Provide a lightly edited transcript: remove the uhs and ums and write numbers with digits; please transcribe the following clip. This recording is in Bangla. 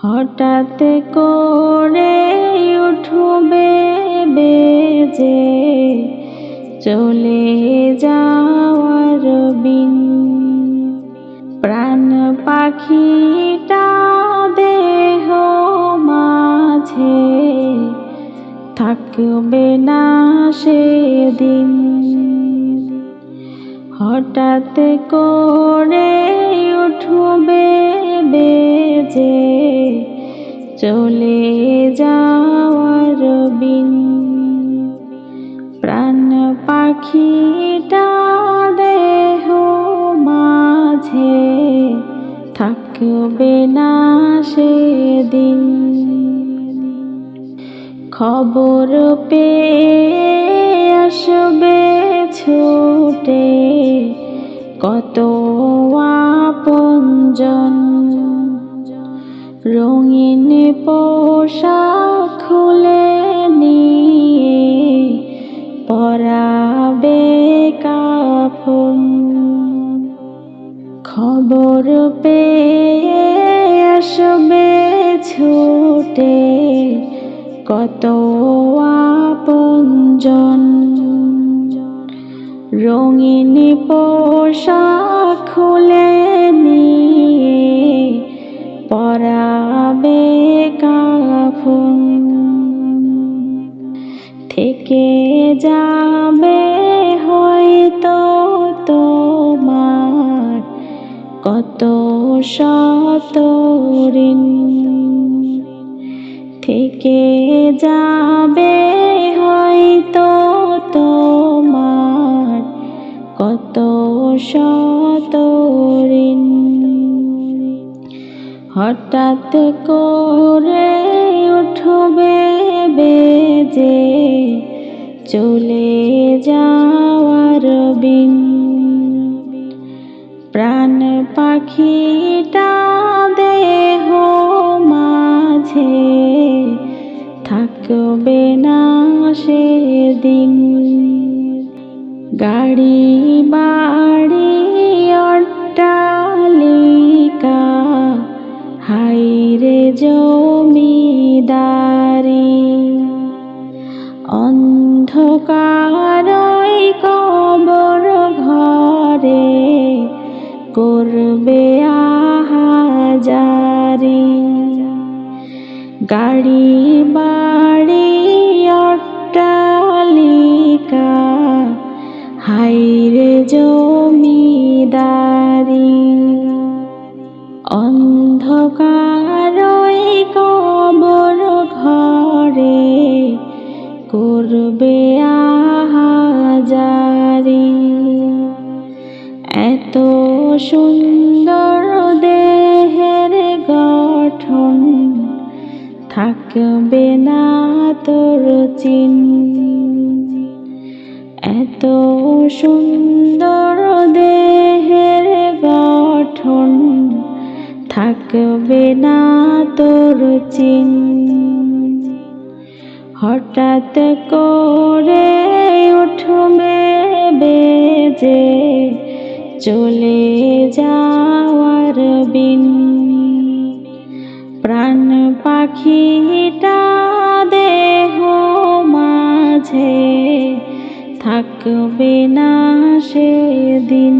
হঠাৎ করে উঠবে বেজে চলে যাওয়ার বিন। প্রাণ পাখিটা দেহ মাঝে থাকবে না সেদিন। হঠাৎ করে উঠবে বেজে চলে যাওয়ার বিন। প্রাণ পাখিটা দেহ মাঝে থাকবে না সেদিন। খবর পেয়ে আসবে ছুটে কত আপনজন। রঙিন পোশাক খুলে নিয়ে পরাবে কাফন। খবর পেয়ে আসবে ছুটে কত আপনজন। রঙিন পোশাক খুলে নিয়ে পরাবে কাফন। থেকে যাবে হয়তো তোমার কত শত ঋণ। থেকে যাবে হয়তো তোমার কত শত ঋণ। হঠাৎ করে উঠবে বেজে চলে যাওয়ার বিন। প্রাণ পাখিটা দেহ মাঝে থাকবে না সেদিন। গাড়ি বাড়ি অট্টালিকা হায়রে জমিদারি। অন্ধকারই কবর ঘরে করবে আহাজারি। গাড়ি বাড়ি অট্টালিকা হায়রে জমিদারি। অন্ধকারই কবর ঘরে করবে আহাজারি। এত সুন্দর দেহের গঠন থাকবে না তোর চিন। এত সুন্দর দেহের গঠন থাকবে না তোর চিন। হঠাৎ করে উঠবে বেজে চলে যাওয়ার বিন। প্রাণ পাখিটা দেহ মাঝে থাকবে না সেদিন।